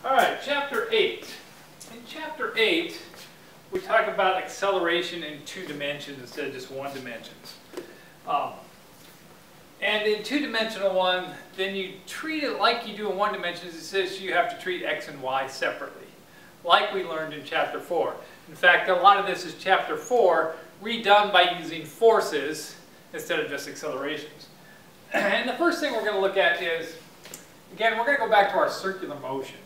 All right, chapter 8. In chapter 8, we talk about acceleration in 2 dimensions instead of just 1 dimensions. And in 2-dimensional one, then you treat it like you do in 1 dimension. It says you have to treat x and y separately, like we learned in chapter 4. In fact, a lot of this is chapter 4, redone by using forces instead of just accelerations. And the first thing we're going to look at is, again, we're going to go back to our circular motion.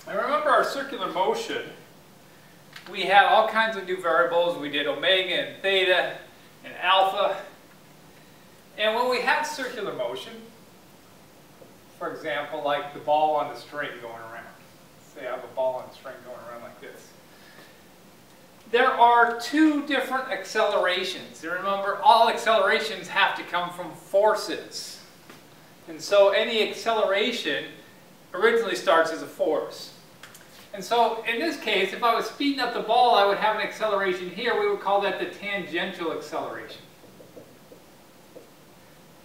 And remember our circular motion, we had all kinds of new variables. We did omega and theta and alpha. And when we have circular motion, for example, like the ball on the string going around. Say I have a ball on the string going around like this. There are 2 different accelerations. And remember, all accelerations have to come from forces. And so any acceleration originally starts as a force. And so in this case, if I was speeding up the ball, I would have an acceleration here. We would call that the tangential acceleration.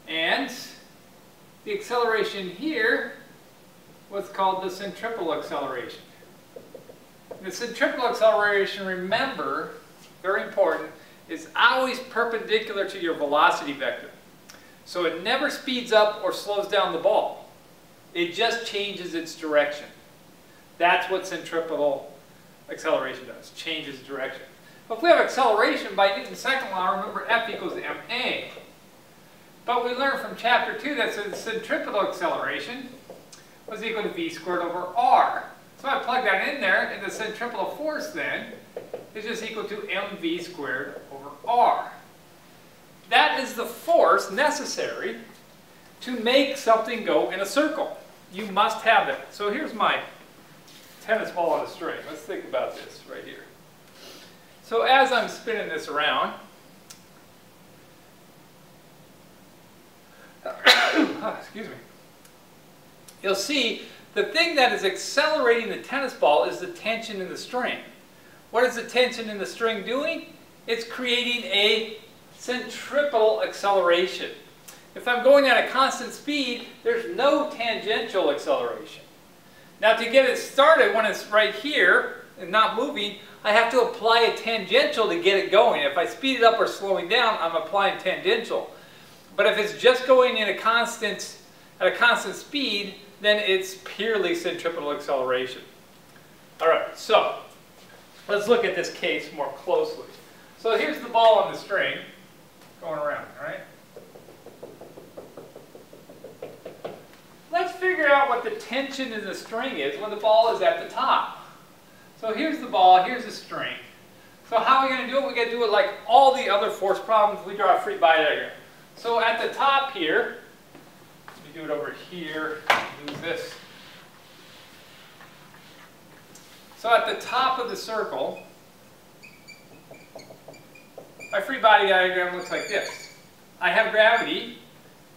And the acceleration here was called the centripetal acceleration. The centripetal acceleration, remember, very important, is always perpendicular to your velocity vector. So it never speeds up or slows down the ball. It just changes its direction. That's what centripetal acceleration does, changes direction. But if we have acceleration by Newton's second law, remember F equals ma. But we learned from chapter 2 that the centripetal acceleration was equal to v squared over r. So I plug that in there, and the centripetal force then is just equal to mv squared over r. That is the force necessary to make something go in a circle. You must have that. So here's my tennis ball on a string. Let's think about this right here. So as I'm spinning this around, excuse me, you'll see the thing that is accelerating the tennis ball is the tension in the string. What is the tension in the string doing? It's creating a centripetal acceleration. If I'm going at a constant speed, there's no tangential acceleration. Now to get it started, when it's right here and not moving, I have to apply a tangential to get it going. If I speed it up or slowing down, I'm applying tangential. But if it's just going in at a constant speed, then it's purely centripetal acceleration. All right, so let's look at this case more closely. So here's the ball on the string going around, all right? Let's figure out what the tension in the string is when the ball is at the top. So here's the ball, here's the string. So how are we going to do it? We're going to do it like all the other force problems. We draw a free body diagram. So at the top here, let me do it over here, lose this. So at the top of the circle, my free body diagram looks like this. I have gravity.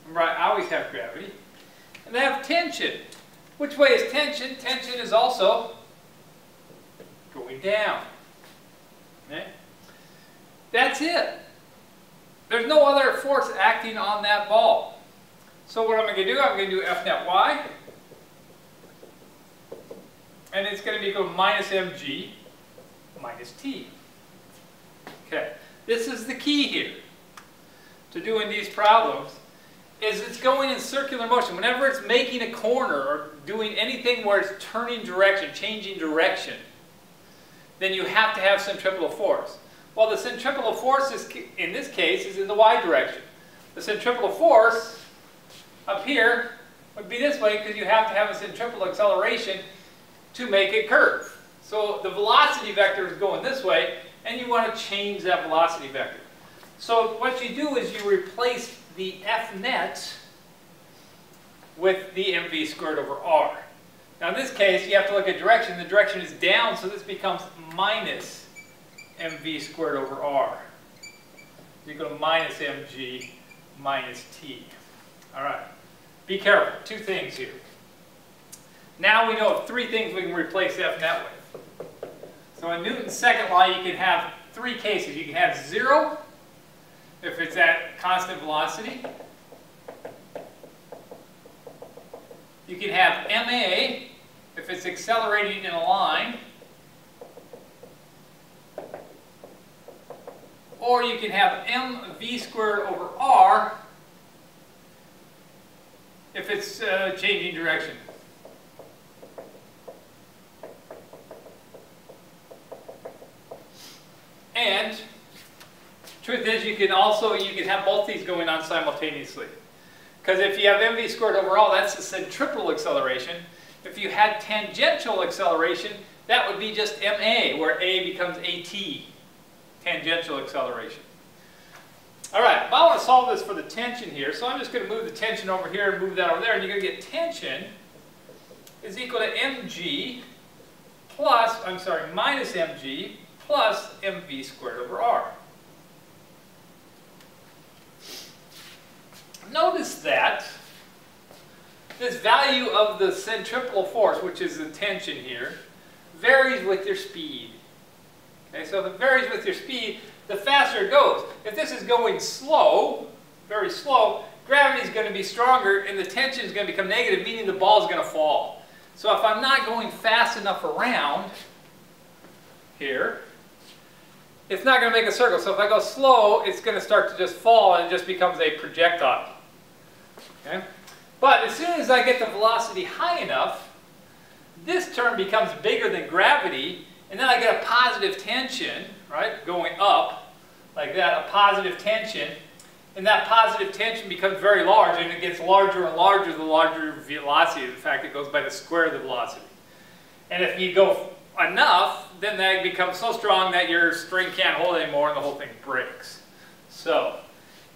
Remember, I always have gravity. And I have tension. Which way is tension? Tension is also going down. Okay? That's it. There's no other force acting on that ball. So what I'm going to do, I'm going to do F net y. And it's going to be equal to minus mg minus t. Okay. This is the key here to doing these problems. Is it's going in circular motion. Whenever it's making a corner or doing anything where it's turning direction, changing direction, then you have to have centripetal force. Well, the centripetal force is, in this case, is in the y direction. The centripetal force up here would be this way because you have to have a centripetal acceleration to make it curve. So the velocity vector is going this way, and you want to change that velocity vector. So what you do is you replace the F net with the mv squared over r. Now in this case, you have to look at direction. The direction is down, so this becomes minus mv squared over r. You go to minus mg minus t. All right. Be careful. 2 things here. Now we know of 3 things we can replace F net with. So in Newton's second law, you can have 3 cases. You can have 0, if it's at constant velocity. You can have ma if it's accelerating in a line, or you can have mv squared over r if it's changing direction. And truth is, you can have both these going on simultaneously. Because if you have mv squared over r, that's the centripetal acceleration. If you had tangential acceleration, that would be just ma, where a becomes at, tangential acceleration. All right, I want to solve this for the tension here, so I'm just going to move the tension over here and move that over there, and you're going to get tension is equal to mg plus, minus mg plus mv squared over r. Notice that this value of the centripetal force, which is the tension here, varies with your speed. Okay, so if it varies with your speed, the faster it goes. If this is going slow, very slow, gravity is going to be stronger and the tension is going to become negative, meaning the ball is going to fall. So if I'm not going fast enough around here, it's not going to make a circle. So if I go slow, it's going to start to just fall and it just becomes a projectile. Okay? But as soon as I get the velocity high enough, this term becomes bigger than gravity, and then I get a positive tension, right, going up, like that, a positive tension, and that positive tension becomes very large, and it gets larger and larger the larger velocity. In fact, it goes by the square of the velocity. And if you go enough, then that becomes so strong that your string can't hold it anymore, and the whole thing breaks. So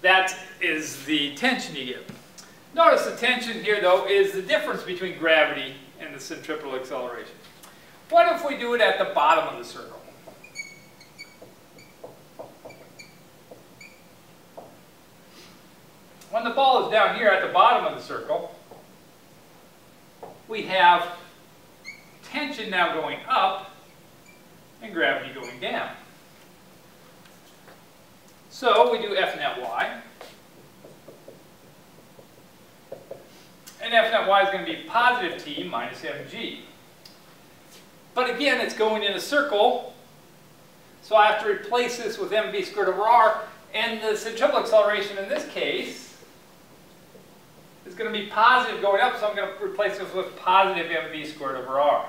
that is the tension you get. Notice the tension here, though, is the difference between gravity and the centripetal acceleration. What if we do it at the bottom of the circle? When the ball is down here at the bottom of the circle, we have tension now going up and gravity going down. So we do F net y. And F net y is going to be positive t minus mg. But again, it's going in a circle, so I have to replace this with mv squared over r, and the centripetal acceleration in this case is going to be positive going up, so I'm going to replace this with positive mv squared over r.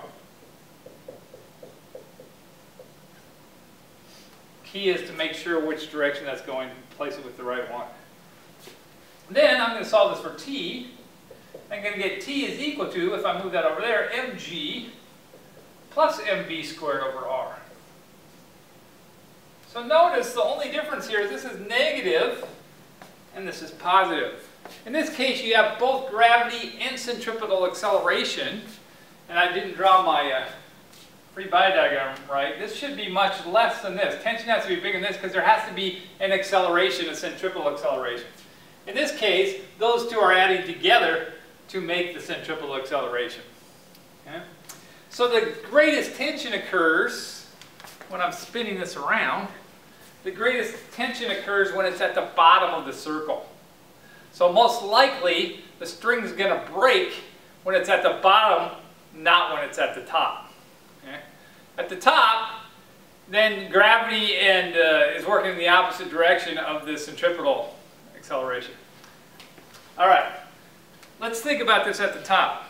Key is to make sure which direction that's going, place it with the right one. Then I'm going to solve this for t. I'm going to get t is equal to, if I move that over there, mg plus mv squared over r. So notice the only difference here is this is negative and this is positive. In this case, you have both gravity and centripetal acceleration, and I didn't draw my free body diagram right. This should be much less than this. Tension has to be bigger than this because there has to be an acceleration, a centripetal acceleration. In this case, those two are adding together to make the centripetal acceleration. Okay? So the greatest tension occurs when I'm spinning this around. The greatest tension occurs when it's at the bottom of the circle. So most likely, the string is going to break when it's at the bottom, not when it's at the top. Okay? At the top, then gravity is working in the opposite direction of the centripetal acceleration. All right, let's think about this at the top.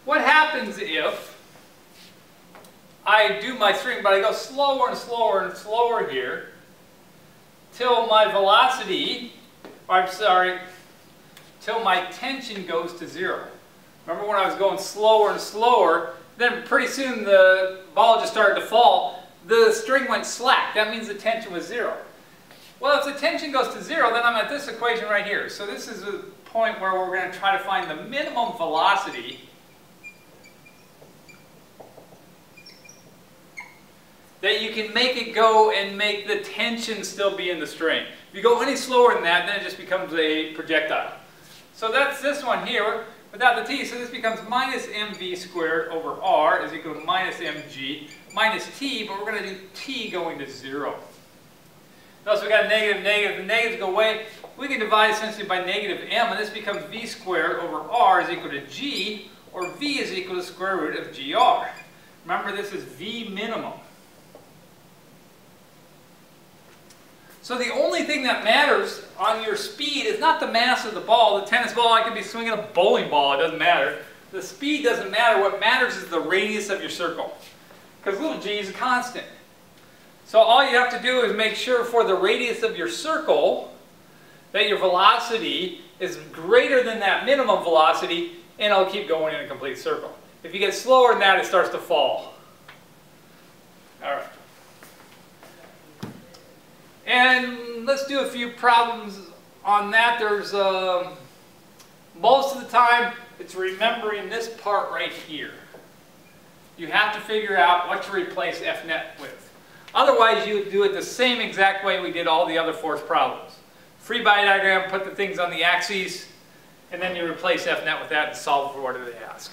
What happens if I do my string, but I go slower and slower and slower here till my velocity, till my tension goes to 0. Remember when I was going slower and slower, then pretty soon the ball just started to fall. The string went slack. That means the tension was 0. Well, if the tension goes to 0, then I'm at this equation right here. So this is a point where we're going to try to find the minimum velocity that you can make it go and make the tension still be in the string. If you go any slower than that, then it just becomes a projectile. So that's this one here without the t. So this becomes minus mv squared over r is equal to minus mg minus t, but we're going to do t going to 0. Notice we got a negative, negative. The negatives go away. we can divide essentially by negative m, and this becomes v squared over r is equal to g, or v is equal to the square root of gr. Remember, this is v minimum. So the only thing that matters on your speed is not the mass of the ball. The tennis ball, I could be swinging a bowling ball, it doesn't matter. The speed doesn't matter. What matters is the radius of your circle, because little g is a constant. So all you have to do is make sure for the radius of your circle that your velocity is greater than that minimum velocity, and it'll keep going in a complete circle. If you get slower than that, it starts to fall. All right. And let's do a few problems on that. There's most of the time it's remembering this part right here. You have to figure out what to replace F net with. Otherwise, you would do it the same exact way we did all the other force problems. Free body diagram, put the things on the axes, and then you replace F net with that and solve for whatever they ask.